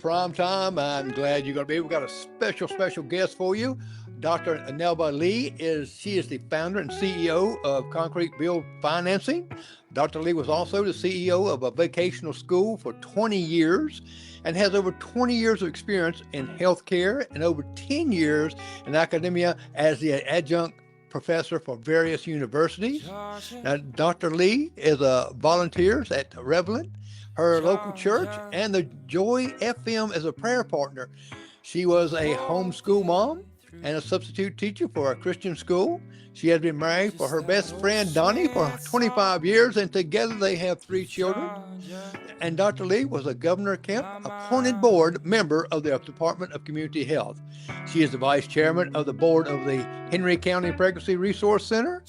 Prime Time. I'm glad you're going to be. We've got a special guest for you. Dr. Nelva Lee she is the founder and CEO of Concrete Build Financing. Dr. Lee was also the CEO of a vocational school for 20 years and has over 20 years of experience in healthcare and over 10 years in academia as the adjunct professor for various universities. Now, Dr. Lee is a volunteers at Revelant, her local church, and the Joy FM as a prayer partner. She was a homeschool mom and a substitute teacher for a Christian school. She has been married for her best friend Donnie for 25 years, and together they have 3 children. And Dr. Lee was a Governor Kemp appointed board member of the Department of Community Health. She is the vice chairman of the board of the Henry County Pregnancy Resource Center,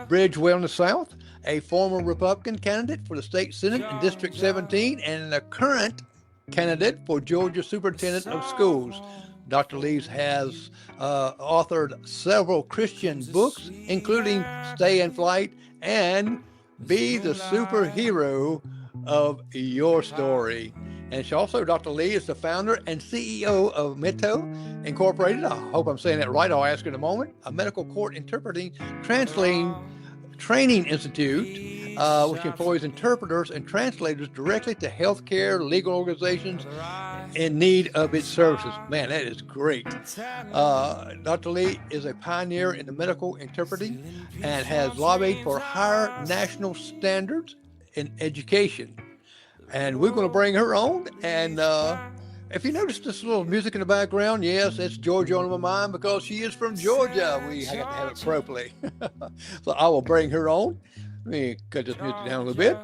Bridge Wellness South, a former Republican candidate for the state Senate in District 17, and a current candidate for Georgia Superintendent of Schools. Dr. Lee has authored several Christian books, including Stay in Flight and Be the Superhero of Your Story. And she also, Dr. Lee, is the founder and CEO of Mito Incorporated. I hope I'm saying that right. I'll ask in a moment. A medical court interpreting, translating training institute, which employs interpreters and translators directly to healthcare, legal organizations in need of its services. Man, that is great. Dr. Lee is a pioneer in the medical interpreting and has lobbied for higher national standards in education. And we're going to bring her on. And if you notice this little music in the background, yes, it's Georgia on my mind because she is from Georgia. We have to have it properly. So I will bring her on. Let me cut this music down a little bit.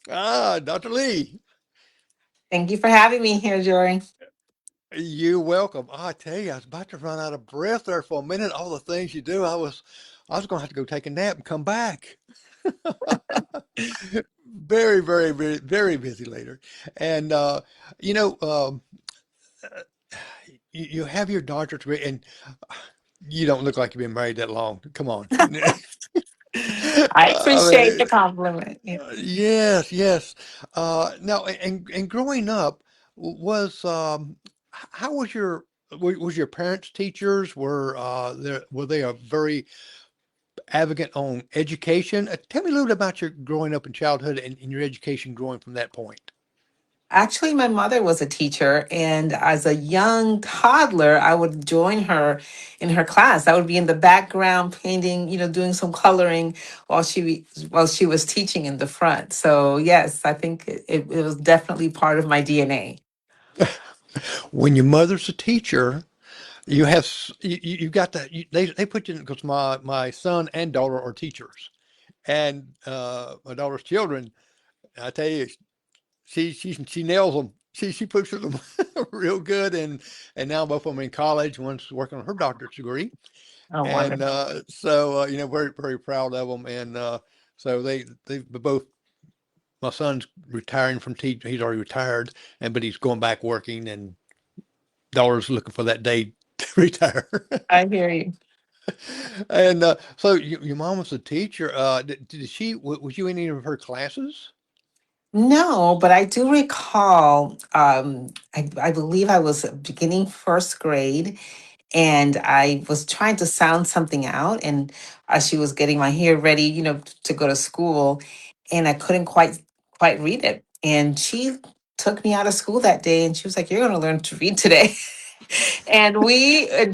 Dr. Lee. Thank you for having me here, Jory. You're welcome. I tell you, I was about to run out of breath there for a minute. All the things you do, I was going to have to go take a nap and come back. Very, very, very, very busy later. And, you have your doctorate degree, and you don't look like you've been married that long. Come on. I appreciate the compliment. Yeah. Yes. Now, and growing up, was how was your parents teachers? Were they a very advocate on education? Tell me a little bit about your growing up in childhood and your education growing from that point. Actually, my mother was a teacher, and as a young toddler, I would join her in her class. I would be in the background painting, doing some coloring while she was teaching in the front. So yes, I think it was definitely part of my DNA. When your mother's a teacher, you got that. They put you in because my son and daughter are teachers, and my daughter's children. I tell you, she nails them. She pushes them real good, and now both of them in college. One's working on her doctorate degree, Oh, and wonderful. so very, very proud of them. And so they both. My son's retiring from teaching. He's already retired, but he's going back working, and daughter's looking for that day to retire. I hear you. And so your mom was a teacher. Did she? Was you in any of her classes? No, but I do recall, I believe I was beginning first grade, and I was trying to sound something out, and as she was getting my hair ready, to go to school, and I couldn't quite read it. And she took me out of school that day, and she was like, "You're going to learn to read today." And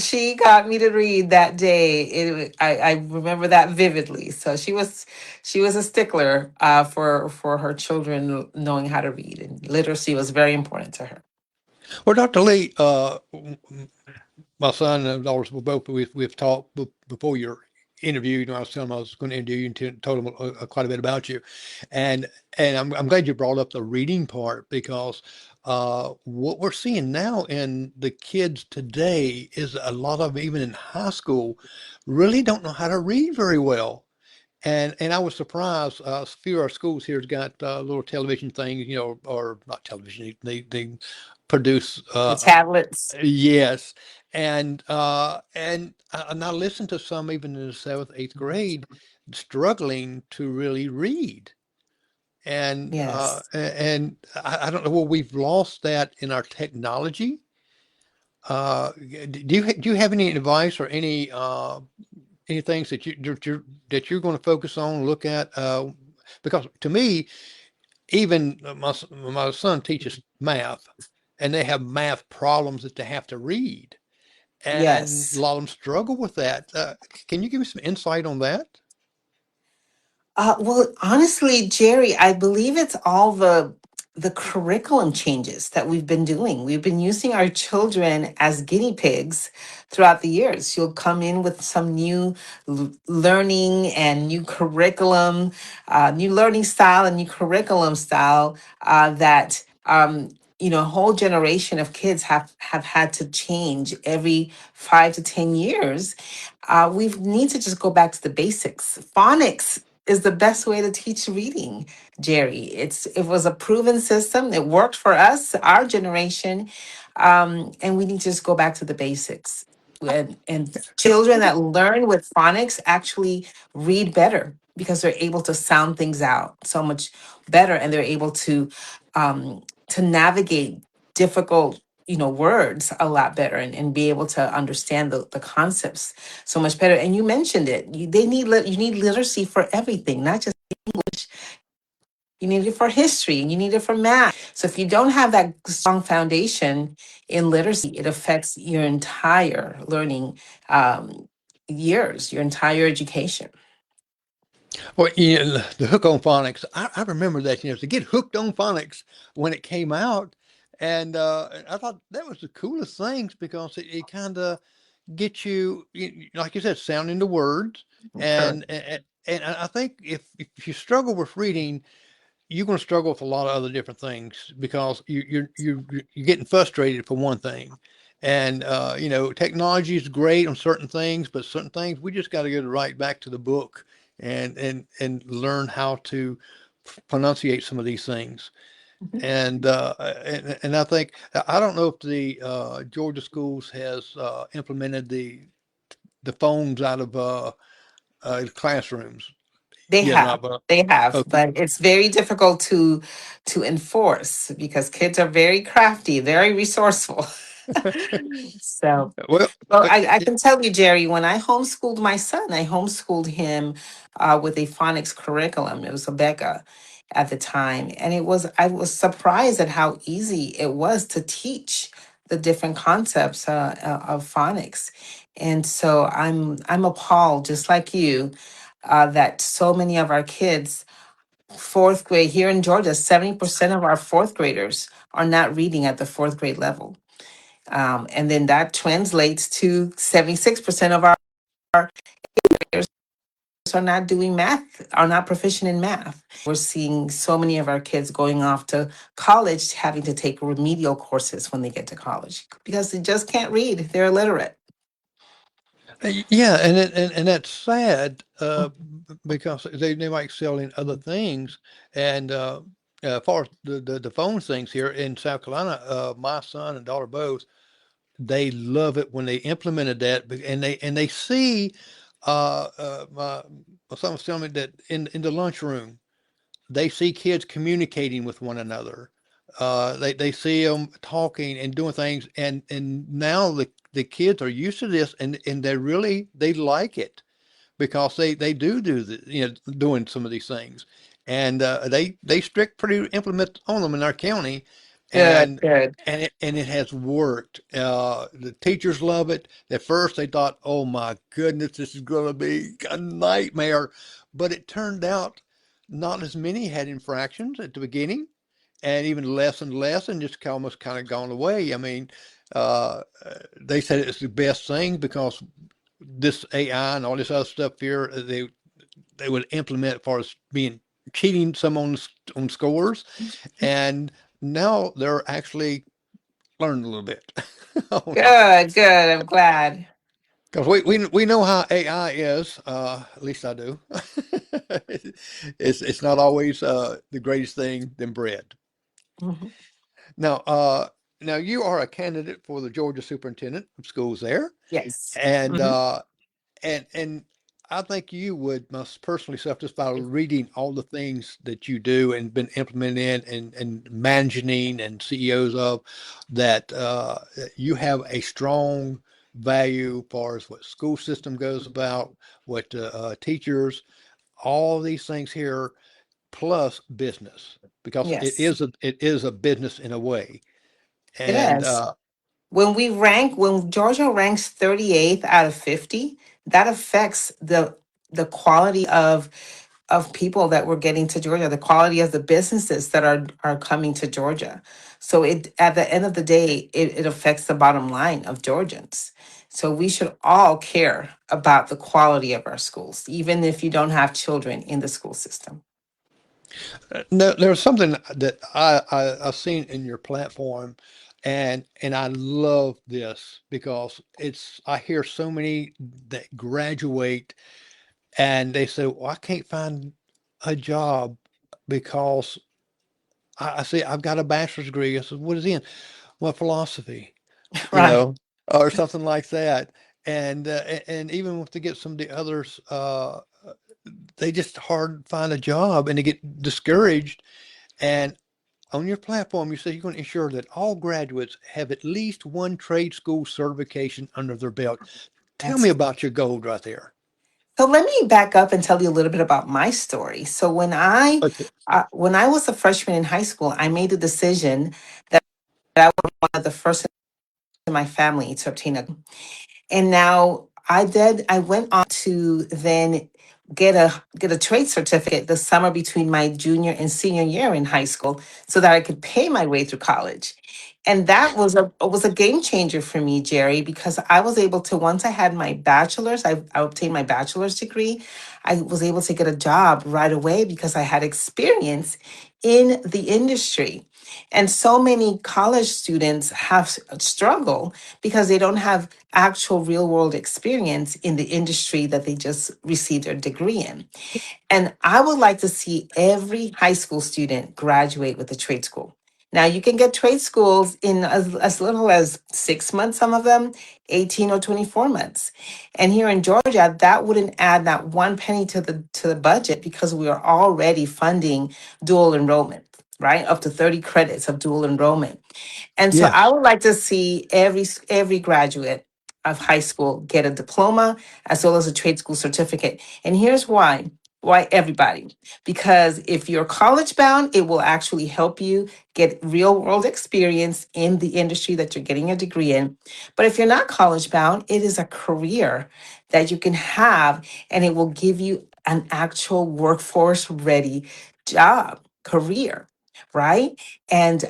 she got me to read that day. I remember that vividly. So she was a stickler for her children knowing how to read, and literacy was very important to her. Well, Dr. Lee, my son and daughters were both. We've talked before your interview. I was telling them I was going to interview you and told them quite a bit about you, and I'm glad you brought up the reading part because what we're seeing now in the kids today is a lot of them, even in high school, really don't know how to read very well. And I was surprised. A few of our schools here's got little television things, or not television. They produce. The tablets. Yes, and I listened to some even in the seventh, eighth grade struggling to really read. Yes. And I don't know, well, we've lost that in our technology. Do you have any advice or any things that you're going to focus on, look at? Because to me, even my son teaches math, and they have math problems that they have to read, and a Yes. lot of them struggle with that. Can you give me some insight on that? Well, honestly, Jerry, I believe it's all the curriculum changes that we've been doing. We've been using our children as guinea pigs throughout the years. You'll come in with some new learning and new curriculum, new learning style and new curriculum style that a whole generation of kids have had to change every 5 to 10 years. We need to just go back to the basics. Phonics is the best way to teach reading, Jerry. It was a proven system. It worked for us, our generation, and we need to just go back to the basics. And children that learn with phonics actually read better because they're able to sound things out so much better, and they're able to navigate difficult words a lot better, and be able to understand the concepts so much better. And you mentioned it. You need literacy for everything, not just English. You need it for history, and you need it for math. So if you don't have that strong foundation in literacy, it affects your entire learning years, your entire education. Well, the hook on phonics, I remember that, to get hooked on phonics when it came out. And I thought that was the coolest things because it kind of gets you, like you said, sounding the words. Correct. And I think if you struggle with reading, you're going to struggle with a lot of other different things because you're getting frustrated for one thing. And technology is great on certain things, but certain things we just got to get right back to the book and learn how to pronunciate some of these things. Mhm. And I think I don't know if the Georgia schools has implemented the phones out of classrooms They yet or have. not, but They have, okay. but it's very difficult to enforce because kids are very crafty, very resourceful. So, Well, well, uh, I can tell you, Jerry, when I homeschooled my son, I homeschooled him with a phonics curriculum. It was a Becca at the time. And I was surprised at how easy it was to teach the different concepts of phonics. And so I'm appalled, just like you, that so many of our kids, fourth grade here in Georgia, 70% of our fourth graders are not reading at the fourth grade level. And then that translates to 76% of our graders are not doing math, are not proficient in math. We're seeing so many of our kids going off to college having to take remedial courses when they get to college because they just can't read. They're illiterate. yeah, and that's sad because they might excel in other things. And as far as the phone things here in South Carolina, my son and daughter both, they love it when they implemented that, and they see my son was telling me that in the lunchroom they see kids communicating with one another. They see them talking and doing things, and now the kids are used to this, and they like it because they do doing some of these things, and they strict pretty implement on them in our county, Good, and good. it has worked. The teachers love it. At first, they thought, "Oh my goodness, this is going to be a nightmare," but it turned out not as many had infractions at the beginning, and even less and less, and just almost kind of gone away. I mean, they said it's the best thing because this AI and all this other stuff here, they would implement as far as being cheating some on scores, and now they're actually learning a little bit on it Good, good. I'm glad. because we know how AI is. At least I do. It's not always the greatest thing than bread. Mhm. Now, now you are a candidate for the Georgia Superintendent of Schools there, Yes. and Mhm. and I think you would most personally self just by reading all the things that you do and been implementing and managing and CEOs of that you have a strong value as far as what school system goes about, what teachers, all these things here, plus business because Yes, it is a business in a way. it And is. When Georgia ranks 38th out of 50, that affects the quality of people that we're getting to Georgia, the quality of the businesses that are coming to Georgia. So it at the end of the day, it affects the bottom line of Georgians. So we should all care about the quality of our schools, even if you don't have children in the school system. no, there's something that I've seen in your platform, and I love this because it's I hear so many that graduate and they say, "Well, I can't find a job because I say I've got a bachelor's degree." I said, "What is it in?" Well, philosophy, you Right. know, or something like that. And even to get some of the others, they just hard to find a job and they get discouraged. And on your platform, you say you're going to ensure that all graduates have at least one trade school certification under their belt. Tell me That's about your goal right there. So let me back up and tell you a little bit about my story. So Okay. when I was a freshman in high school, I made a decision that I was one of the first in my family to obtain a. And now I went on to then get a trade certificate the summer between my junior and senior year in high school so that I could pay my way through college. And that was a game changer for me, Jerry, because I was able to, once I had my bachelor's, I obtained my bachelor's degree. I was able to get a job right away because I had experience in the industry. And so many college students have struggle because they don't have actual real world experience in the industry that they just received their degree in. And I would like to see every high school student graduate with a trade school. Now, you can get trade schools in as little as 6 months, some of them, 18 or 24 months. And here in Georgia, that wouldn't add not one penny to the budget because we are already funding dual enrollment, right? Up to 30 credits of dual enrollment. And so I Yes. would like to see every graduate of high school get a diploma as well as a trade school certificate. And here's why. Why everybody? Because if you're college bound, it will actually help you get real world experience in the industry that you're getting a degree in. But if you're not college bound, it is a career that you can have and it will give you an actual workforce ready job, career, right? And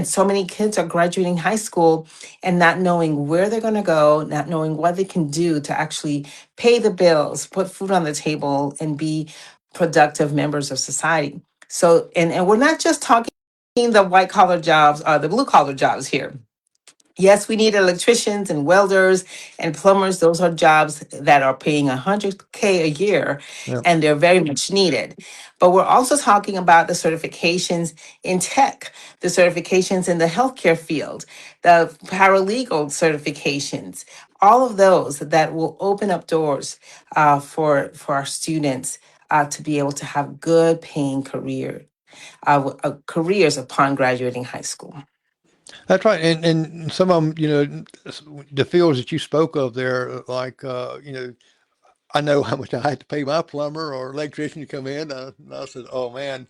so many kids are graduating high school and not knowing where they're going to go, not knowing what they can do to actually pay the bills, put food on the table, and be productive members of society. So, and we're not just talking the white collar jobs, the blue collar jobs here. Yes, we need electricians and welders and plumbers. Those are jobs that are paying 100K a year, Yeah. and they're very much needed. But we're also talking about the certifications in tech, the certifications in the healthcare field, the paralegal certifications, all of those that will open up doors for our students to be able to have good paying careers upon graduating high school. That's right. And some of them, the fields that you spoke of there, like, I know how much I had to pay my plumber or electrician to come in. And I said, "Oh man,"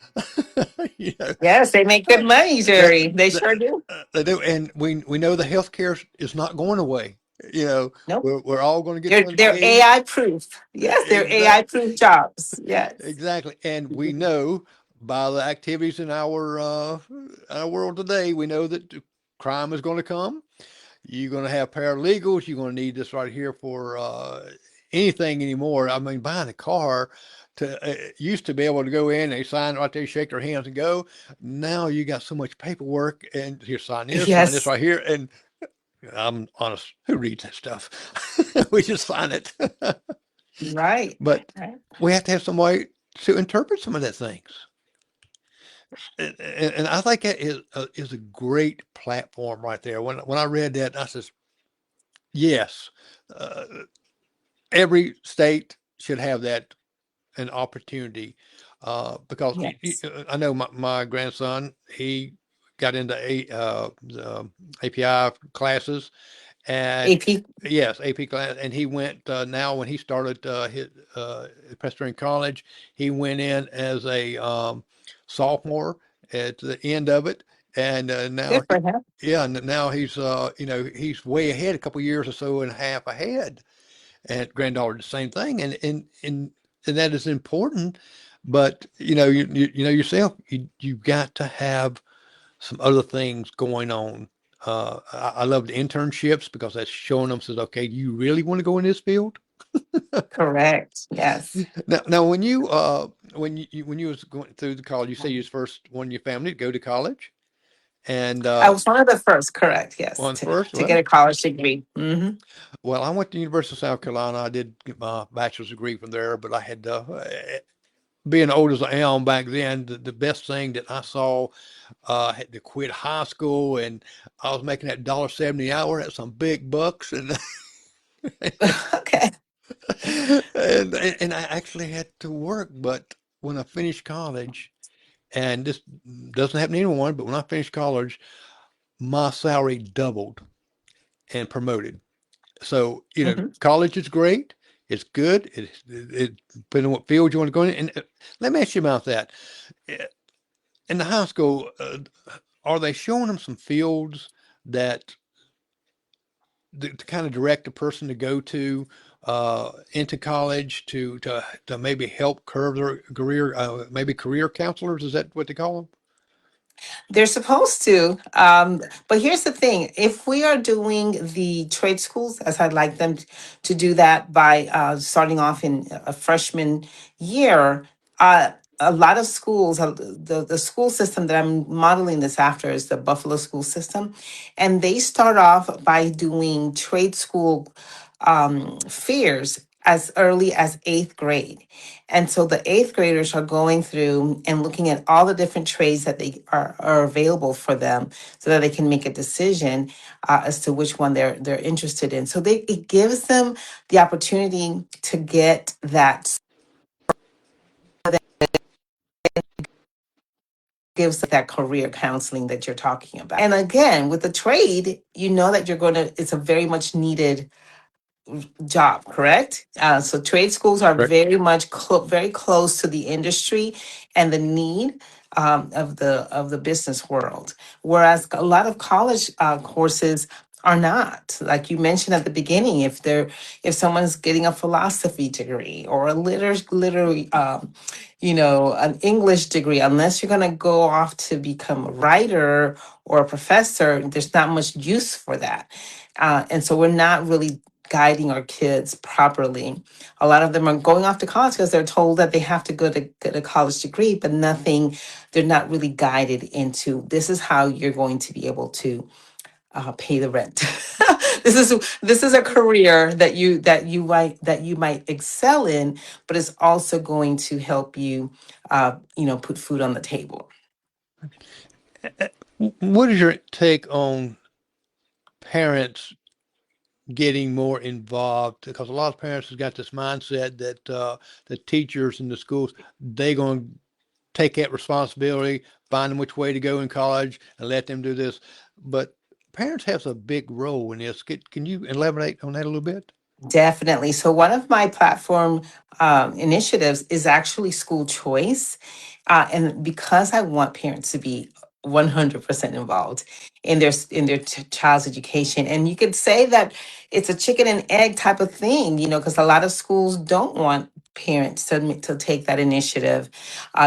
you know, Yes, they make good money, that, Jerry. They that sure do. they do. And we know the healthcare is not going away. You know, Nope. we're all going to get They're unscathed. AI proof. Yes, they're AI Exactly. proof jobs. Yes. Exactly. And we know by the activities in our world today, we know that crime is going to come. You're going to have paralegals. You're going to need this right here for anything anymore. I mean, buying a car to used to be able to go in, they sign right there, shake their hands, and go. Now you got so much paperwork, and here sign this Yes. right here, and I'm honest, who reads that stuff? We just sign it. Right. But Right. we have to have some way to interpret some of that things. And I think that is a great platform right there. When I read that, I says, yes, uh, every state. should have that an opportunity because Yes. I know my grandson, he got into the API classes, and AP. yes, AP class, and he went now when he started his Presbyterian College, he went in as a sophomore at the end of it, and now Good for him. yeah, and now he's he's way ahead, a couple years or so and a half ahead, and granddaughter the same thing, and that is important. But you know yourself, you've got to have some other things going on. I love the internships because that's showing them says, okay, do you really want to go in this field? Correct. Yes. Now when you was going through the college, you say you was first one in your family to go to college, and I was one of the first, correct, yes, one first. to get a college degree. Well, I went to the University of South Carolina. I did get my bachelor's degree from there, but I had being old as I am back then, the best thing that I saw, I had to quit high school, and I was making that $1.70 an hour. That's some big bucks, and Okay. and I actually had to work. But when I finished college, and this doesn't happen to anyone, but when I finished college, my salary doubled and promoted. So, Hmm. college is great. It's good. It depending on what field you want to go in. And let me ask you about that. Uh, In the high school, are they showing them some fields that to kind of direct a person to go to into college to maybe help curve their career, maybe career counselors? Is that what they call them? They're supposed to. But here's the thing: if we are doing the trade schools, as I'd like them to do that by starting off in a freshman year, a lot of schools, the school system that I'm modeling this after is the Buffalo school system, and they start off by doing trade school fairs as early as eighth grade. And so the eighth graders are going through and looking at all the different trades that they are available for them so that they can make a decision as to which one they're interested in. So it gives them the opportunity to get that, gives that career counseling that you're talking about. And again, with the trade, you know that it's a very much needed job, correct? So trade schools are Correct. very much very close to the industry and the need of the business world, whereas a lot of college courses are not. Like you mentioned at the beginning, if someone's getting a philosophy degree or a literary an English degree, unless you're going to go off to become a writer or a professor, there's not much use for that. And so we're not really guiding our kids properly. A lot of them are going off to college because they're told that they have to go to get a college degree, but they're not really guided into this is how you're going to be able to pay the rent. This is a career that you might excel in, but it's also going to help you, put food on the table. What is your take on parents getting more involved? Because a lot of parents have got this mindset that the teachers in the schools, they going to take that responsibility, find them which way to go in college, and let them do this. But parents have a big role in this. Can you elaborate on that a little bit? Definitely. So, one of my platform initiatives is actually school choice. And because I want parents to be 100% involved in their child's education. And you could say that it's a chicken and egg type of thing, because a lot of schools don't want parents to take that initiative.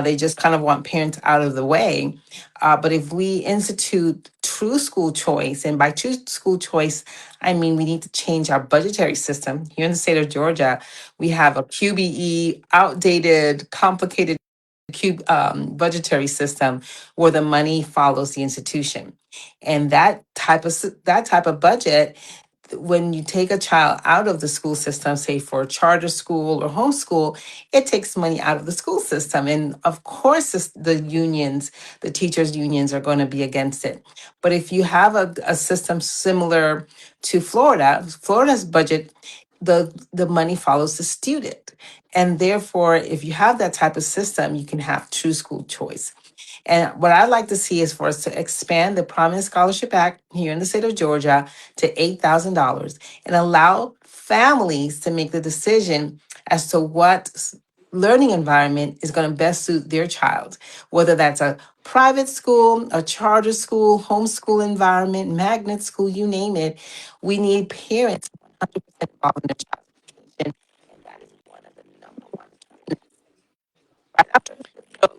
They just kind of want parents out of the way. But if we institute true school choice, and by true school choice, I mean, we need to change our budgetary system. Here in the state of Georgia, we have a QBE, outdated, complicated budgetary system where the money follows the institution. And that type of budget, when you take a child out of the school system, say for a charter school or homeschool, it takes money out of the school system. And of course, the teachers' unions are going to be against it. But if you have a system similar to Florida's budget, the money follows the student. And therefore, if you have that type of system, you can have true school choice. And what I'd like to see is for us to expand the Prominent Scholarship Act here in the state of Georgia to $8,000 and allow families to make the decision as to what learning environment is going to best suit their child, whether that's a private school, a charter school, homeschool environment, magnet school, you name it. We need parents 100% involved in their child's education. And that is one of the number one right after the type of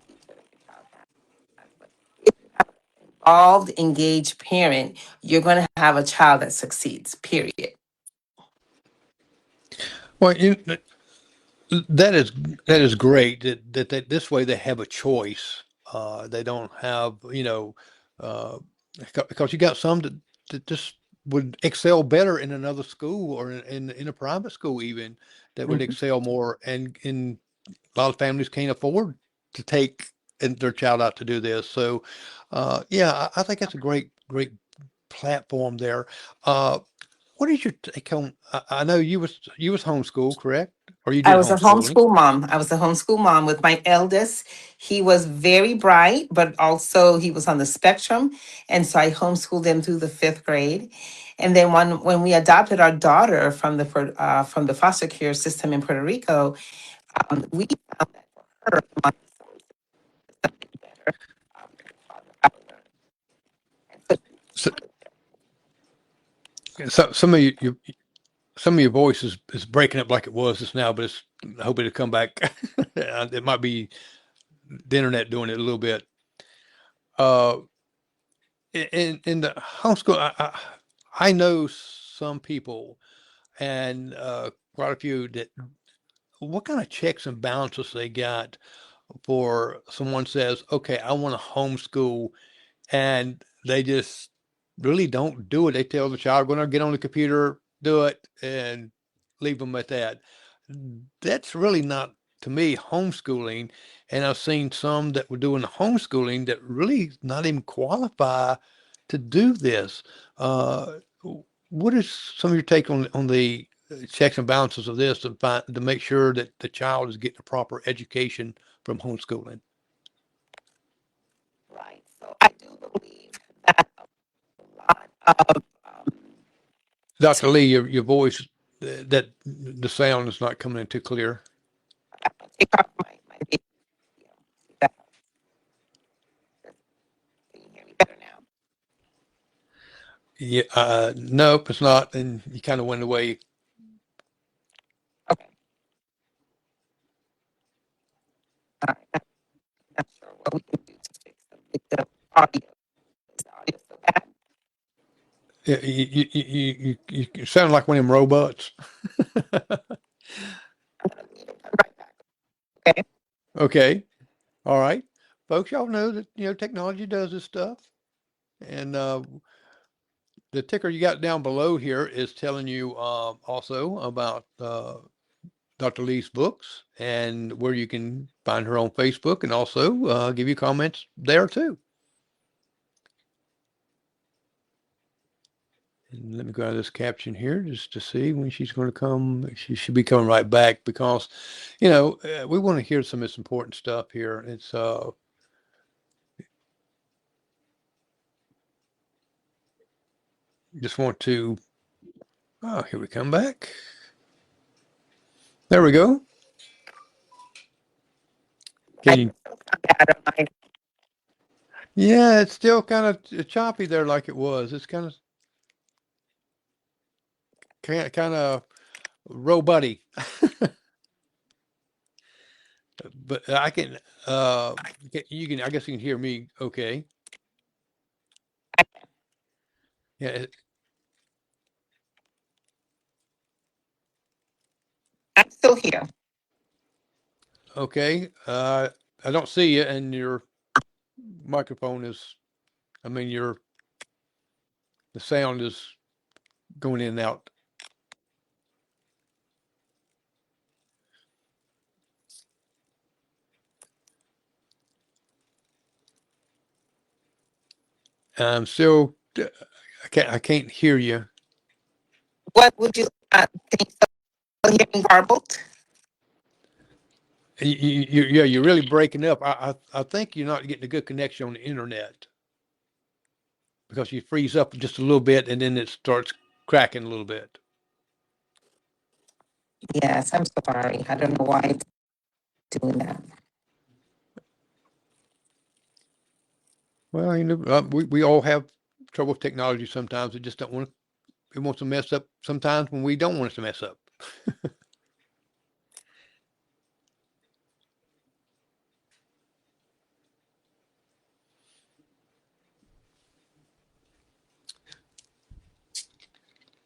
teacher that your child has. But if you have an involved, engaged parent, you're going to have a child that succeeds, period. Well, that is that is great that this way they have a choice. They don't have, uh, because you got some that just would excel better in another school or in a private school even that would Mhm. excel more, and a lot of families can't afford to take their child out to do this. So, yeah, I think that's a great platform there. Uh, what is your take on? I know you was homeschooled, correct? Or you I did was a homeschooling? homeschool mom. I was a homeschool mom with my eldest. He was very bright, but also he was on the spectrum. And so I homeschooled him through the fifth grade. And then when we adopted our daughter from the foster care system in Puerto Rico, we found that for her, Montessori system is better. And so So, some of your voice is breaking up like it was just now, but I hope it'll come back. It might be the internet doing it a little bit. Uh, in the homeschool, I know some people and quite a few that what kind of checks and balances they got for someone says, okay, I want to homeschool, and they just really don't do it. They tell the child, going to get on the computer, do it, and leave them at that. That's really not, to me, homeschooling. And I've seen some that were doing homeschooling that really not even qualify to do this. Uh, what is some of your take on the checks and balances of this to make sure that the child is getting a proper education from homeschooling? right. So I do believe that a lot of Dr. Lee, your voice, that the sound is not coming in too clear. take off my video. See that? Can you hear me better now? Yeah, nope, it's not. And you kind of went away. Okay. All right. Not sure what we can do to fix the audio. Is the audio so bad? Yeah, you sound like one of them robots. I'm gonna leave and come right back. Okay. Okay, all right, folks. Y'all know that technology does this stuff, and the ticker you got down below here is telling you also about Dr. Lee's books and where you can find her on Facebook, and also give you comments there too. And let me go out of this caption here just to see when she's going to come. She should be coming right back because, we want to hear some of this important stuff here. It's just want to. Oh, here we come back. There we go. Can I you? still sound bad on my Yeah, it's still kind of choppy there, like it was. It's kind of robotty, but I can. You can. I guess you can hear me. Okay. Yeah. I'm still here. Okay. I don't see you, and your microphone is. I mean, the sound is going in and out. I'm still. I can't hear you. What would you think? Hearing garbled? Yeah, you're really breaking up. I think you're not getting a good connection on the internet because you freeze up just a little bit and then it starts cracking a little bit. Yes, I'm sorry. I don't know why it's doing that. Well, we all have trouble with technology sometimes. We just don't want it wants to mess up sometimes when we don't want it to mess up.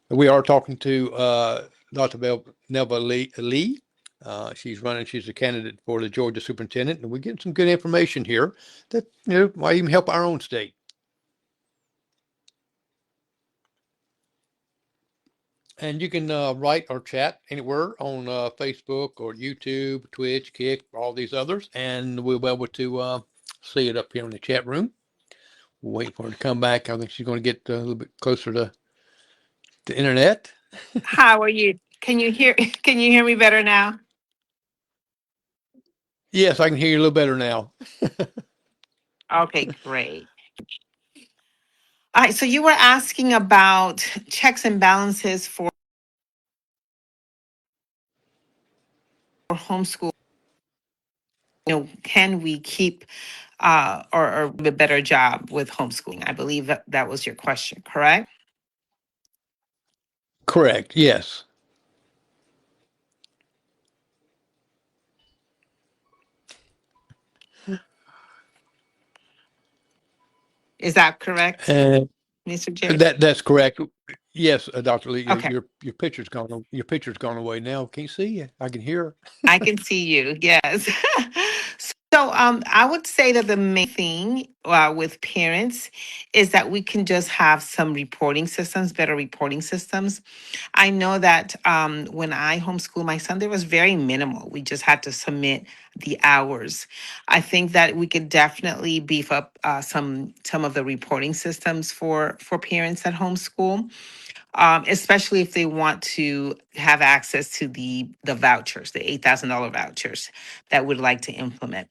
We are talking to Dr. Nelva Lee. She's a candidate for the Georgia Superintendent, and we're getting some good information here that might even help our own state. And you can write or chat anywhere on Facebook or YouTube, Twitch, Kick, all these others, and we'll be able to see it up here in the chat room. We'll wait for her to come back. I think she's going to get a little bit closer to the internet. How are you? Can you hear? Can you hear me better now? Yes, I can hear you a little better now. Okay, great. All right. So you were asking about checks and balances for homeschool. Can we keep or do a better job with homeschooling? I believe that was your question, correct? Correct. Yes. Is that correct, And Mr. Jerry? that's correct. Yes, Dr. Lee, Okay. your picture's gone. Your picture's gone away now. Can't see you. I can hear. I can see you. Yes. So I would say that the main thing with parents is that we can just have some reporting systems, better reporting systems. I know that when I homeschool my son, there was very minimal. We just had to submit the hours. I think that we could definitely beef up some of the reporting systems for parents at homeschool, especially if they want to have access to the vouchers, the $8,000 vouchers that would like to implement.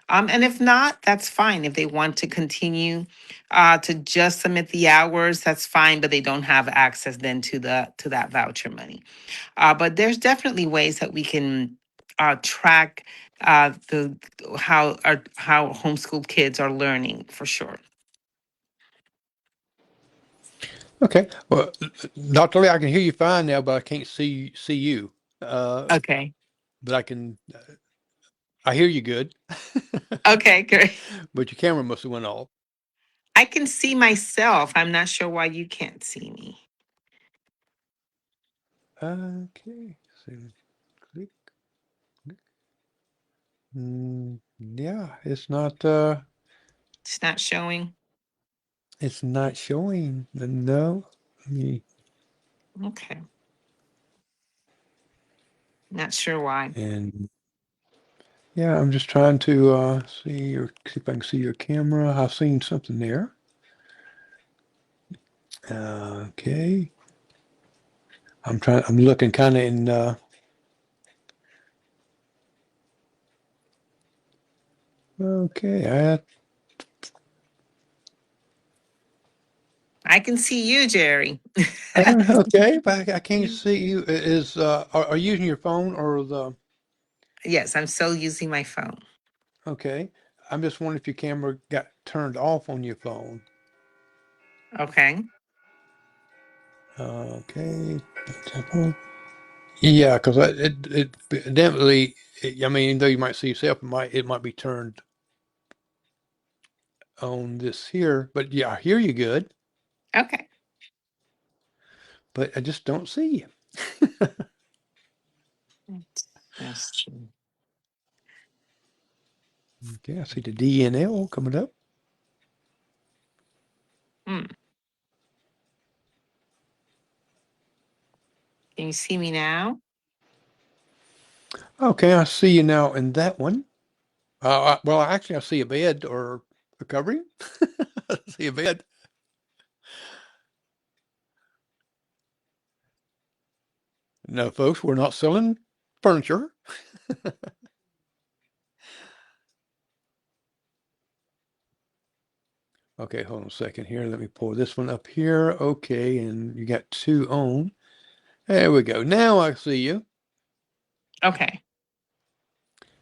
And if not, that's fine. If they want to continue to just submit the hours, that's fine. But they don't have access then to that voucher money. But there's definitely ways that we can track the how homeschool kids are learning for sure. Okay. Well, Dr. Lee, I can hear you fine now, but I can't see you. Okay. But I hear you good. Okay, great. But your camera must have went off. I can see myself. I'm not sure why you can't see me. Okay. So click. Yeah, it's not. It's not showing. It's not showing. No. Let me. Okay. Not sure why. And yeah, I'm just trying to see if I can see your camera. I've seen something there. Okay. I'm looking kind of in. Okay. I can see you, Jerry. Okay, but I can't see you. Are you using your phone or the? Yes, I'm still using my phone. Okay. I'm just wondering if your camera got turned off on your phone. Okay. Okay. Yeah, because it definitely. I mean, though you might see yourself, it might be turned on this here. But yeah, I hear you good, Okay. but I just don't see you. Yes. Okay, I see the DNL coming up. Hmm. Can you see me now? Okay, I see you now in that one. Well, actually, I see a bed or a covering. I see a bed. No, folks, we're not selling furniture. Okay, hold on a second here. Let me pull this one up here. Okay, and you got two on. There we go. Now I see you. Okay.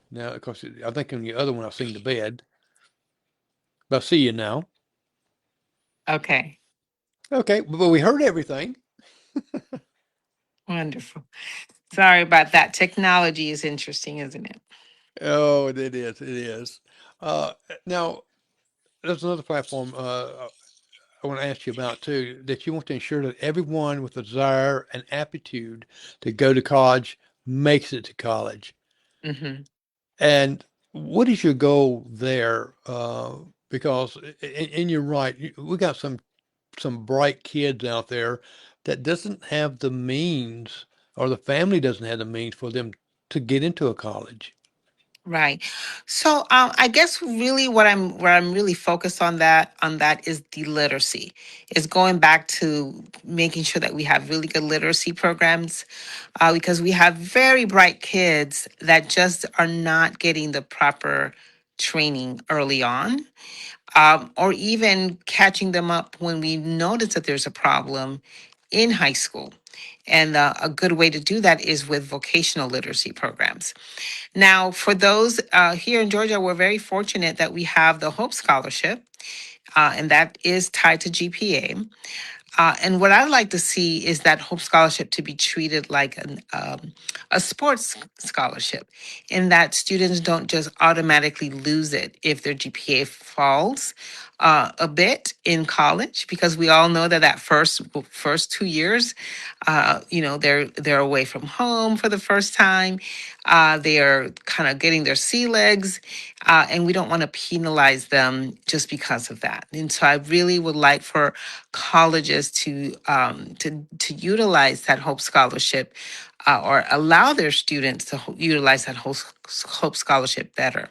Now, of course, I think on the other one I've seen the bed, but I see you now. Okay. Okay, but we heard everything. Wonderful. Sorry about that. Technology is interesting, isn't it? Oh, it is. It is. Uh, Now, there's another platform I want to ask you about too, that you want to ensure that everyone with a desire and aptitude to go to college makes it to college. Hmm. And what is your goal there? Because, and you're right, we got some bright kids out there that doesn't have the means, or the family doesn't have the means for them to get into a college. Right. So I guess really where I'm really focused on that is the literacy. Is going back to making sure that we have really good literacy programs, because we have very bright kids that just are not getting the proper training early on, or even catching them up when we notice that there's a problem in high school. And a good way to do that is with vocational literacy programs. Now, for those here in Georgia, we're very fortunate that we have the Hope Scholarship, and that is tied to GPA. And what I'd like to see is that Hope Scholarship to be treated like a sports scholarship, in that students don't just automatically lose it if their GPA falls a bit in college, because we all know that that first 2 years, they're away from home for the first time. They are kind of getting their sea legs, and we don't want to penalize them just because of that. And so I really would like for colleges to utilize that Hope Scholarship, or allow their students to utilize that Hope Scholarship better.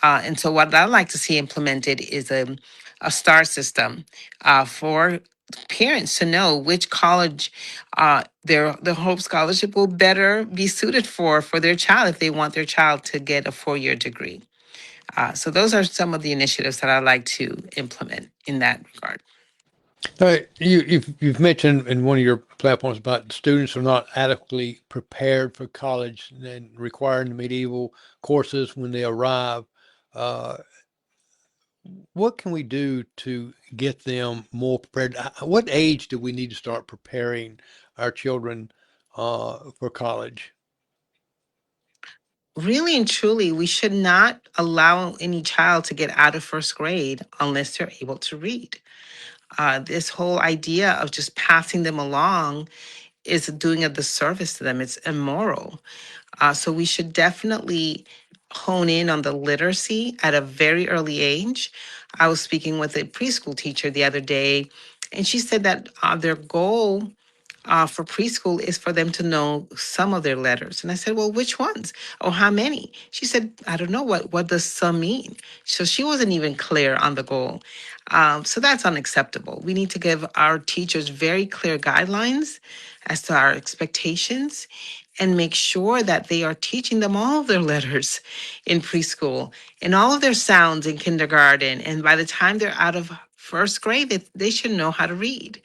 And so, what I'd like to see implemented is a star system for parents to know which college the Hope Scholarship will better be suited for their child if they want their child to get a 4-year degree. So those are some of the initiatives that I'd like to implement in that regard. Now, you've mentioned in one of your platforms about students are not adequately prepared for college and requiring the medieval courses when they arrive. Uh, what can we do to get them more prepared? What age do we need to start preparing our children for college? Really and truly, we should not allow any child to get out of first grade unless they're able to read. This whole idea of just passing them along is doing a disservice to them. It's immoral. So we should definitely hone in on the literacy at a very early age. I was speaking with a preschool teacher the other day, and she said that their goal for preschool is for them to know some of their letters. And I said, well, which ones? Or how many? She said, I don't know. What does some mean? So she wasn't even clear on the goal. So that's unacceptable. We need to give our teachers very clear guidelines as to our expectations, and make sure that they are teaching them all of their letters in preschool and all of their sounds in kindergarten. And by the time they're out of first grade, they should know how to read,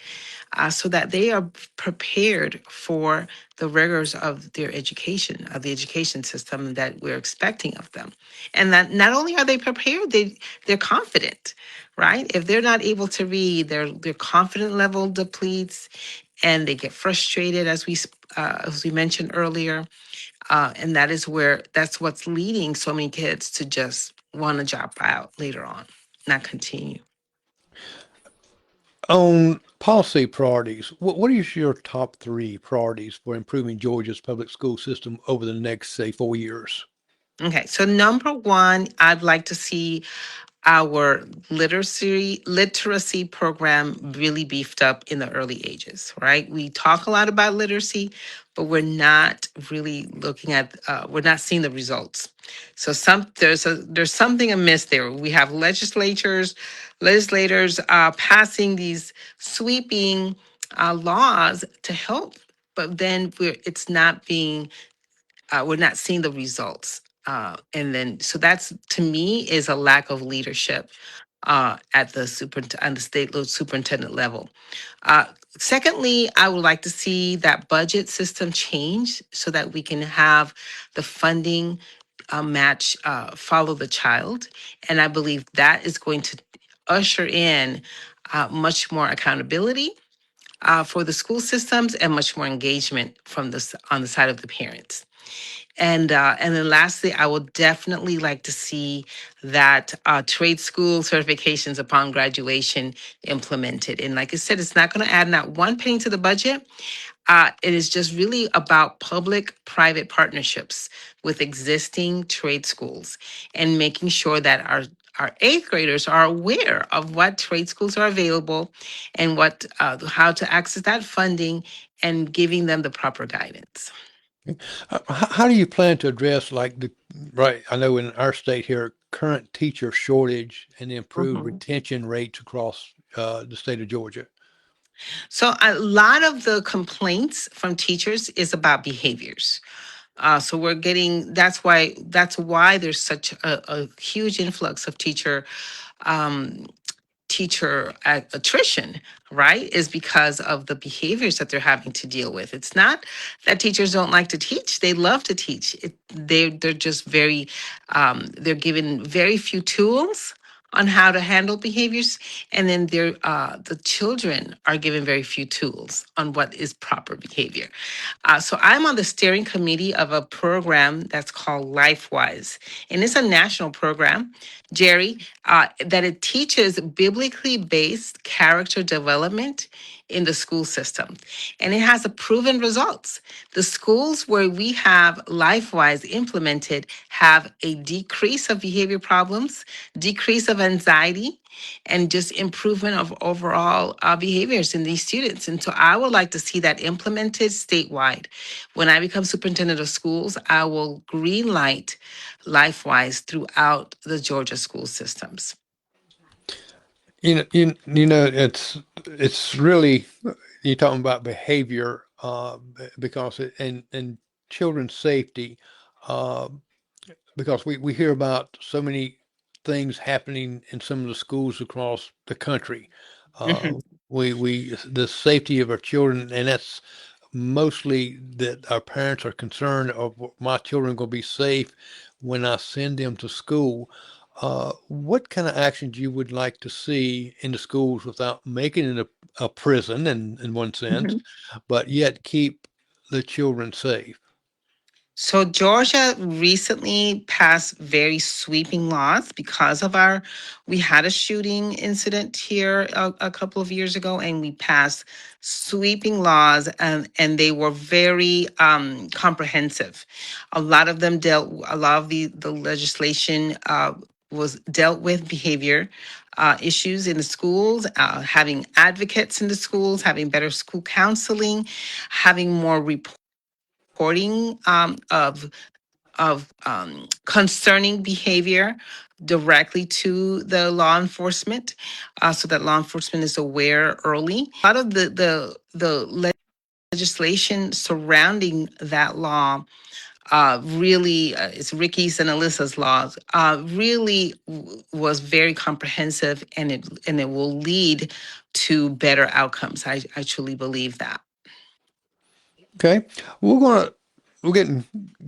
so that they are prepared for the rigors of their education, of the education system that we're expecting of them. And that not only are they prepared, they're confident, right? If they're not able to read, their confidence level depletes, and they get frustrated, as we mentioned earlier. And that's what's leading so many kids to just want to drop out later on, not continue. On policy priorities, what is your top three priorities for improving Georgia's public school system over the next, say, 4 years? Okay, so number one, I'd like to see our literacy program really beefed up in the early ages, right? We talk a lot about literacy, but we're not really we're not seeing the results. So there's something amiss there. We have legislators passing these sweeping laws to help but then it's not being we're not seeing the results. And then, so that's to me is a lack of leadership at the on the superintendent level. Uh, Secondly, I would like to see that budget system change so that we can have the funding match follow the child, and I believe that is going to usher in much more accountability for the school systems and much more engagement from on the side of the parents. And then lastly, I would definitely like to see that trade school certifications upon graduation implemented. And like I said, it's not going to add not one penny to the budget. It is just really about public-private partnerships with existing trade schools and making sure that our eighth graders are aware of what trade schools are available and how to access that funding and giving them the proper guidance. How do you plan to address like right? I know in our state here, current teacher shortage and the improved Mhm. retention rates across the state of Georgia. So a lot of the complaints from teachers is about behaviors. So we're getting that's why there's such a huge influx of um, attrition, right? Is because of the behaviors that they're having to deal with. It's not that teachers don't like to teach; they love to teach. They're just they're given very few tools on how to handle behaviors, and then the children are given very few tools on what is proper behavior. So I'm on the steering committee of a program that's called LifeWise, and it's a national program, Jerry, that it teaches biblically based character development in the school system, and it has a proven results. The schools where we have LifeWise implemented have a decrease of behavior problems, decrease of anxiety, and just improvement of overall behaviors in these students. And so I would like to see that implemented statewide. When I become superintendent of schools, I will green light LifeWise throughout the Georgia school systems. It's really you're talking about behavior because and children's safety uh, because we hear about so many things happening in some of the schools across the country. Uh, Mhm. we the safety of our children, and that's mostly that our parents are concerned of my children going to be safe when I send them to school. What kind of actions you would like to see in the schools without making it a prison in one sense, Mhm. but yet keep the children safe? So Georgia recently passed very sweeping laws because of we had a shooting incident here a couple of years ago, and we passed sweeping laws, and they were very comprehensive. A lot of the legislation was dealt with behavior issues in the schools, having advocates in the schools, having better school counseling, having more reporting of concerning behavior directly to the law enforcement, so that law enforcement is aware early. A lot of the legislation surrounding that law really it's Ricky's and Alyssa's laws really was very comprehensive, and it will lead to better outcomes. I truly believe that. Okay, we're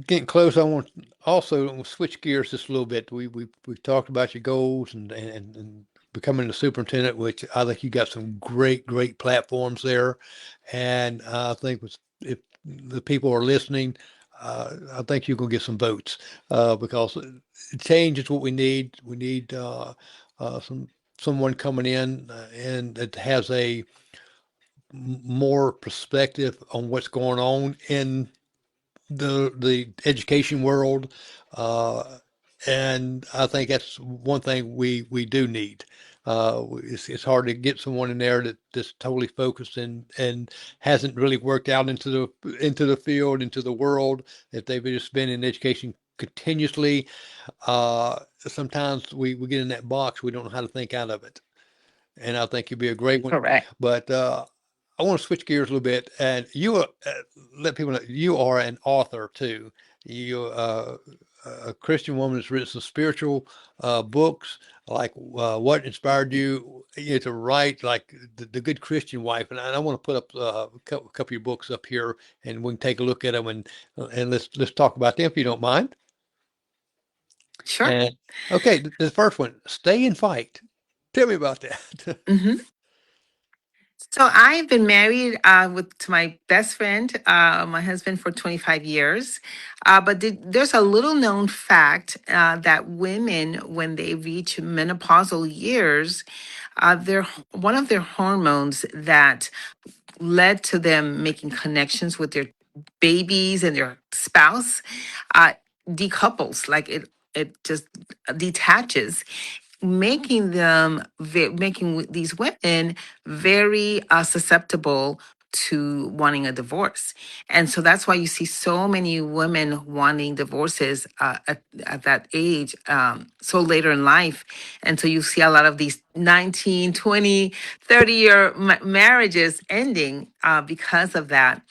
getting close. I want also we'll switch gears just a little bit. We've talked about your goals and becoming the superintendent, which I think you got some great platforms there, and I think if the people are listening, I think you're gonna get some votes because change is what we need. We need someone coming in and that has a more perspective on what's going on in the education world, uh, and I think that's one thing we do need. It's hard to get someone in there that's totally focused and hasn't really worked out into the field, into the world. If they've just been in education continuously, sometimes we get in that box. We don't know how to think out of it. And I think you'd be a great one. Correct. But I want to switch gears a little bit, and you let people know you are an author too. You a Christian woman that's written some spiritual books, like what inspired you to write, like the Good Christian Wife. And I want to put up a couple of your books up here, and we can take a look at them, and let's talk about them if you don't mind. Sure. And okay, the first one, Stay and Fight. Tell me about that. hmm So I've been married with to my best friend, my husband, for 25 years. There's a little known fact that women, when they reach menopausal years, one of their hormones that led to them making connections with their babies and their spouse uh, decouples, like it just detaches, making these women very susceptible to wanting a divorce. And so that's why you see so many women wanting divorces at that age, so later in life. And so you see a lot of these 19, 20, 30-year marriages ending because of that.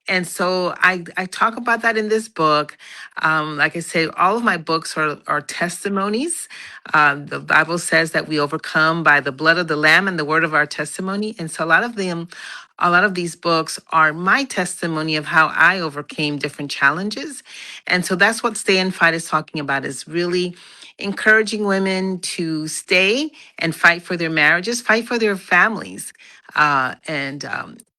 And so I talk about that in this book. Like I say, all of my books are testimonies. The Bible says that we overcome by the blood of the Lamb and the word of our testimony. And so a lot of these books are my testimony of how I overcame different challenges. And so that's what Stay and Fight is talking about, is really encouraging women to stay and fight for their marriages, fight for their families.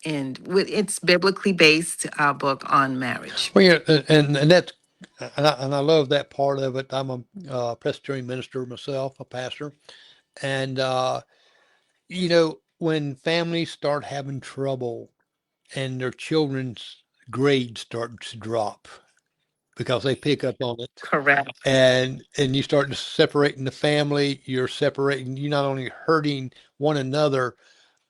It's biblically based book on marriage. Well, yeah, and that's and I love that part of it. I'm a Presbyterian minister myself, a pastor, and when families start having trouble and their children's grades start to drop because they pick up on it, Correct. and you start separating the family, you're not only hurting one another,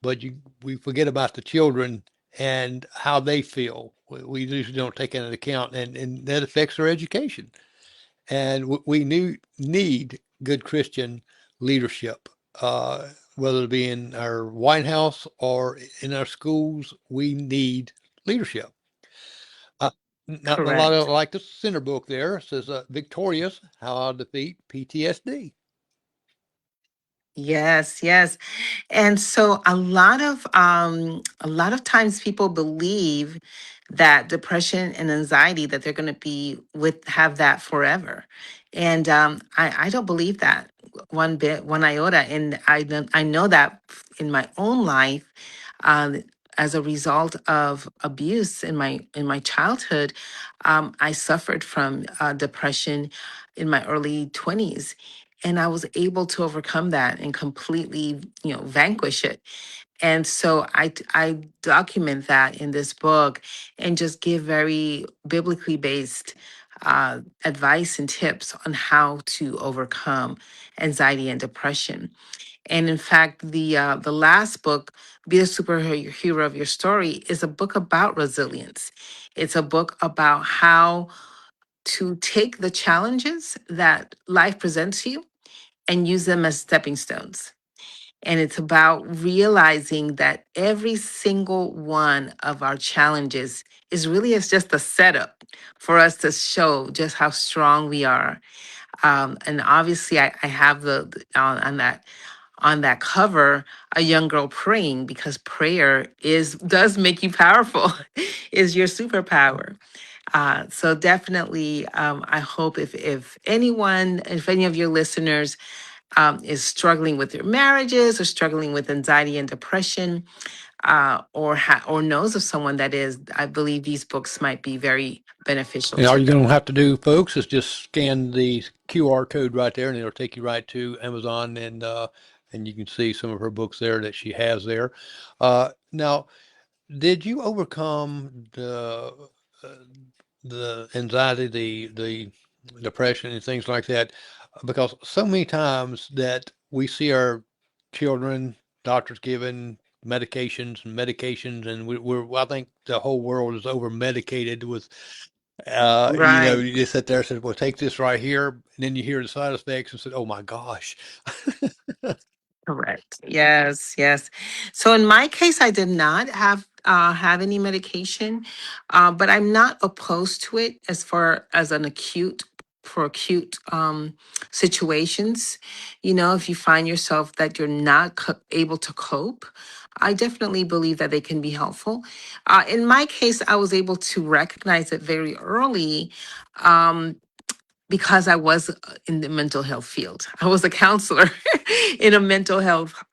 but we forget about the children and how they feel. We usually don't take that into account, and that affects their education. And we need good Christian leadership, whether it be in our White House or in our schools. We need leadership. Uh, Not a lot of Correct. like the center book there says, "Victorious: How to Defeat PTSD." Yes, yes. And so a lot of times people believe that depression and anxiety, that they're going to be with have that forever. And I don't believe that one bit, one iota. And I know that in my own life, uh, as a result of abuse in my childhood, I suffered from depression in my early 20s, and I was able to overcome that and completely, vanquish it. And so I document that in this book and just give very biblically based advice and tips on how to overcome anxiety and depression. And in fact, the last book, "Be the Superhero of Your Story," is a book about resilience. It's a book about how to take the challenges that life presents you and use them as stepping stones. And it's about realizing that every single one of our challenges is really is just a setup for us to show just how strong we are. And obviously, I have on that cover a young girl praying, because prayer is does make you powerful, is your superpower. So definitely, I hope if any of your listeners is struggling with their marriages or struggling with anxiety and depression, or knows of someone that is, I believe these books might be very beneficial And all to you're them. going to have to do, folks, is just scan the QR code right there, and it'll take you right to Amazon, and you can see some of her books there that she has there. Now, did you overcome uh, the anxiety, the depression, and things like that? Because so many times that we see our children, doctors giving medications, and I think the whole world is over medicated with Right. you just sit there and said, "Well, take this right here," and then you hear the side effects and said, "Oh my gosh." Correct. Yes, yes. So in my case, I did not have have any medication, but I'm not opposed to it as far as an acute for acute situations. You know, if you find yourself that you're not able to cope, I definitely believe that they can be helpful. In my case, I was able to recognize it very early. Um, because I was in the mental health field. I was a counselor in a mental health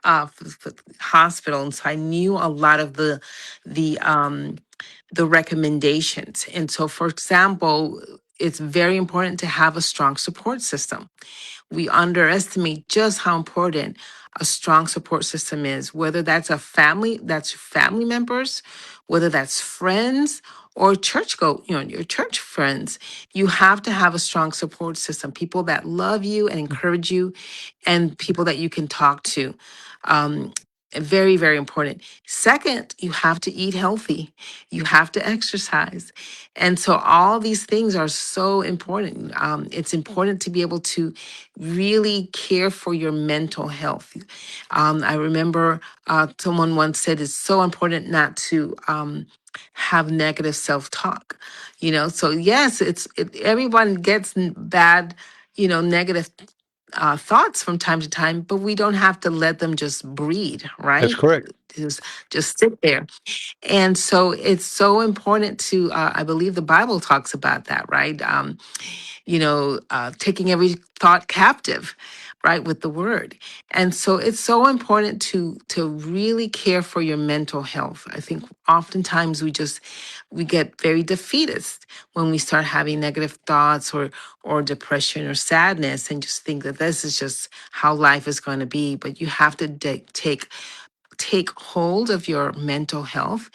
hospital, and so I knew a lot of the um, the recommendations. And so, for example, it's very important to have a strong support system. We underestimate just how important a strong support system is, whether that's family members, whether that's friends or your church friends. You have to have a strong support system, people that love you and encourage you, and people that you can talk to. Um, Very, very important. Second, you have to eat healthy. You have to exercise. And so all these things are so important. It's important to be able to really care for your mental health. I remember someone once said it's so important not to have negative self-talk. You know, so yes, everyone gets bad, negative thoughts from time to time, but we don't have to let them just breed, That's right? correct. Just sit there. And so it's so important to, I believe the Bible talks about that, right? Taking every thought captive, right, with the word. And so it's so important to really care for your mental health. I think oftentimes we get very defeatist when we start having negative thoughts or depression or sadness and just think that this is just how life is going to be. But you have to take hold of your mental health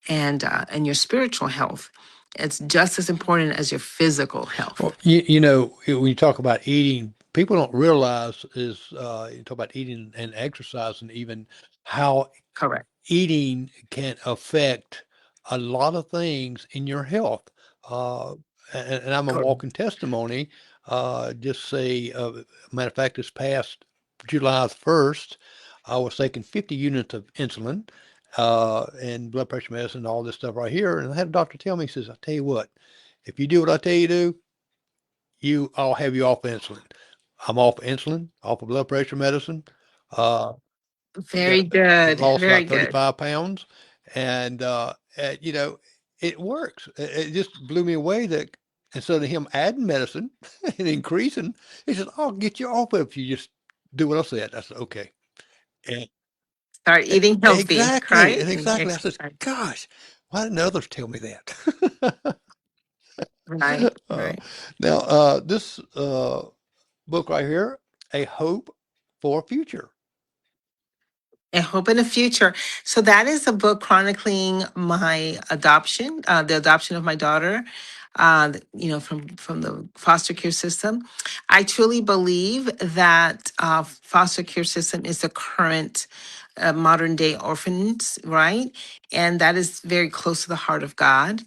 and your spiritual health. It's just as important as your physical health. Well, when you talk about eating, people don't realize is you talk about eating and exercise, and even how Correct. eating can affect a lot of things in your health. Uh, and I'm a Correct. walking testimony. Just say, matter of fact, this past July 1st, I was taking 50 units of insulin and blood pressure medicine, all this stuff right here. And I had a doctor tell me, he says, I tell you what, if you do what I tell you to do, I'll have you off insulin. I'm off insulin, off of blood pressure medicine. Uh, Very good. Lost Very about good. 35 pounds. And, it works. It just blew me away that instead of him adding medicine and increasing, he said, I'll get you off if you just do what I said. I said, okay. And Start eating healthy, exactly. right? And And exactly. I said, exercise. gosh, why didn't others tell me that? Right, uh, right. now, this book right here, A Hope for a Future. And hope in the future. So that is a book chronicling my adoption, the adoption of my daughter, from the foster care system. I truly believe that foster care system is the current modern day orphans, right? And that is very close to the heart of God,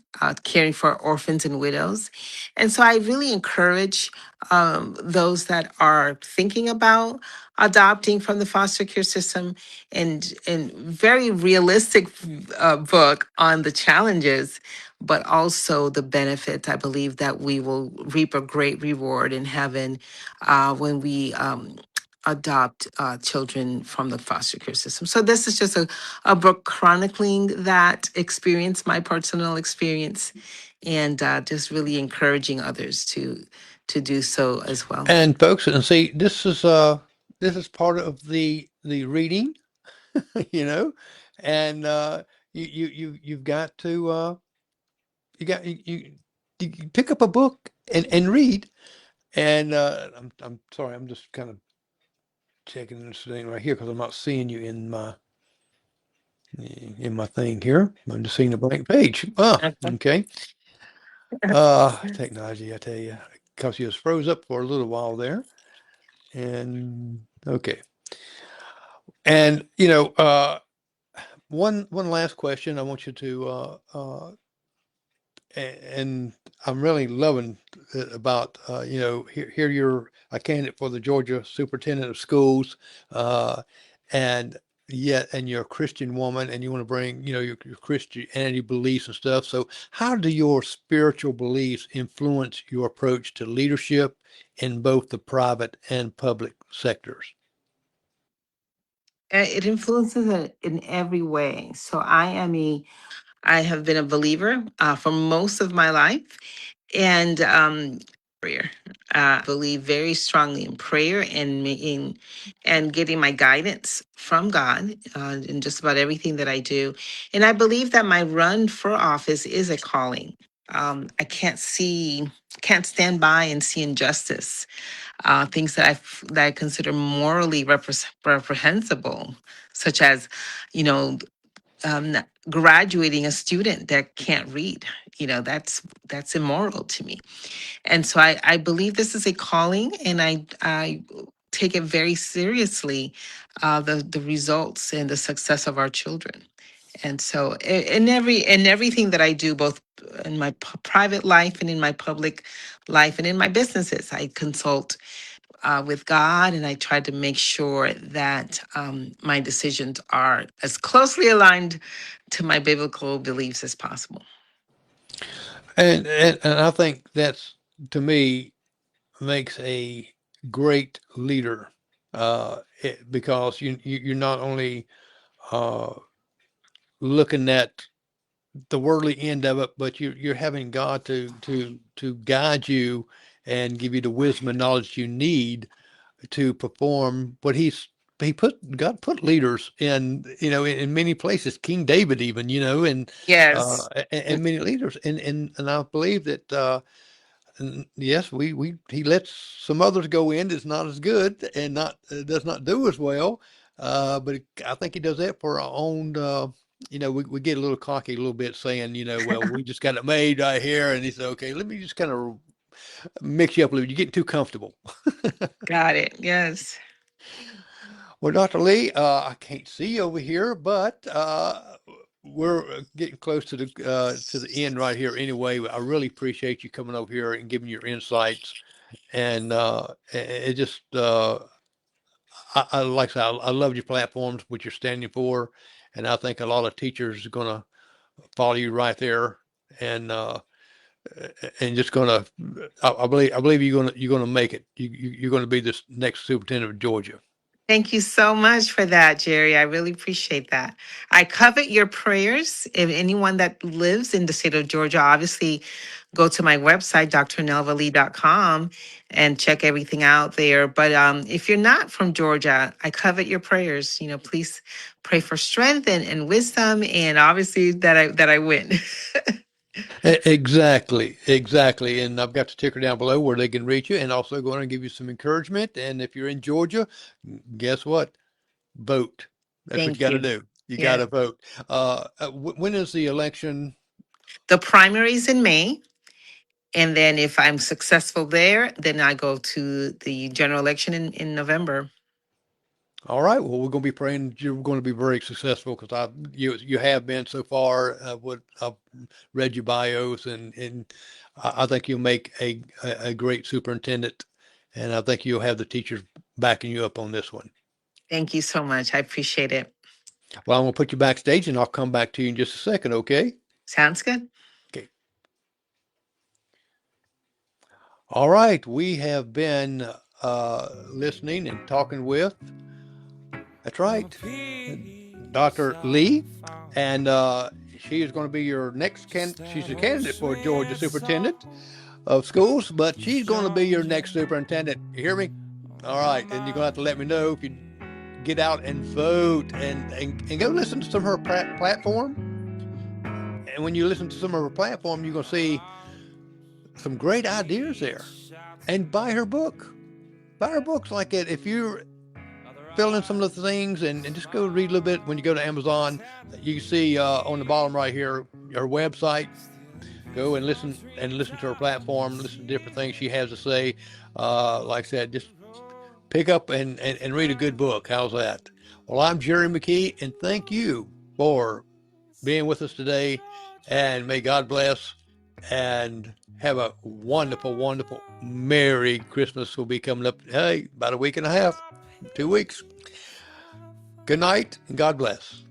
caring for orphans and widows. And so I really encourage those that are thinking about adopting from the foster care system, and very realistic book on the challenges, but also the benefits. I believe that we will reap a great reward in heaven when we adopt children from the foster care system. So this is just a book chronicling that experience, my personal experience, and just really encouraging others to do so as well. And folks, and see, this is part of the reading, you know, and you've got to you pick up a book and read. And I'm sorry, I'm just kind of checking this thing right here because I'm not seeing you in my thing here. I'm just seeing a blank page. Ah, okay. Technology, I tell you, because you just froze up for a little while there. And okay. And one last question I want you to and I'm really loving it about here you're a candidate for the Georgia Superintendent of Schools, and yet, and you're a Christian woman, and you want to bring, your Christianity beliefs and stuff. So, how do your spiritual beliefs influence your approach to leadership in both the private and public sectors? It influences it in every way. So I have been a believer for most of my life, and prayer. Believe very strongly in prayer and making and getting my guidance from God in just about everything that I do. And I believe that my run for office is a calling. I can't stand by and see injustice, things that I consider morally reprehensible, such as, you know, graduating a student that can't read. That's immoral to me. And so I believe this is a calling, and I take it very seriously, the results and the success of our children. And so in everything that I do, both in my private life and in my public life and in my businesses, I consult with God, and I try to make sure that my decisions are as closely aligned to my biblical beliefs as possible. And I think that's, to me, makes a great leader, because you're not only uh, looking at the worldly end of it, but you're having God to guide you and give you the wisdom and knowledge you need to perform what God put leaders in, in many places. King David, even, and Yes. and many leaders, and I believe that. And yes, he lets some others go in that's not as good and not does not do as well. But I think he does that for our own. We get a little cocky a little bit, saying, well, we just got it made right here, and he said, okay, let me just kind of mix you up a little. You're getting too comfortable. Got it. Yes. Well, Dr. Lee, I can't see you over here, but we're getting close to the end right here. Anyway, I really appreciate you coming over here and giving your insights. And it just, I like I said, I love your platforms, what you're standing for, and I think a lot of teachers are gonna follow you right there, and just gonna, I believe you're gonna make it. You're gonna be this next superintendent of Georgia. Thank you so much for that, Jerry. I really appreciate that. I covet your prayers. If anyone that lives in the state of Georgia, obviously go to my website, drnelvalee.com, and check everything out there. But if you're not from Georgia, I covet your prayers. Please pray for strength and wisdom, and obviously that I win. Exactly, exactly. And I've got the ticker down below where they can reach you, and also going to give you some encouragement. And if you're in Georgia, guess what? Vote. That's what you Thank got to you. do. You got Yes. to vote. When is the election? The primaries in May. And then if I'm successful there, then I go to the general election in November. All right. Well, we're going to be praying you're going to be very successful, because you have been so far. What I've read your bios, and I think you'll make a great superintendent, and I think you'll have the teachers backing you up on this one. Thank you so much. I appreciate it. Well, I'm going to put you backstage, and I'll come back to you in just a second. Okay. Sounds good. Okay. All right. We have been listening and talking with. That's right, Dr. Lee, and she is going to be your next she's a candidate for Georgia Superintendent of Schools, but she's going to be your next superintendent. You hear me? All right, and you're going to have to let me know if you get out and vote, and go listen to some of her platform. And when you listen to some of her platform, you're going to see some great ideas there. And buy her book. Buy her books like it. If you're fill in some of the things, and just go read a little bit when you go to Amazon. You can see on the bottom right here her website. Go and listen to her platform. Listen to different things she has to say. Like I said, just pick up and read a good book. How's that? Well, I'm Jerry McKee, and thank you for being with us today. And may God bless, and have a wonderful, wonderful Merry Christmas. Will be coming up, hey, about a week and a half, 2 weeks. Good night and God bless.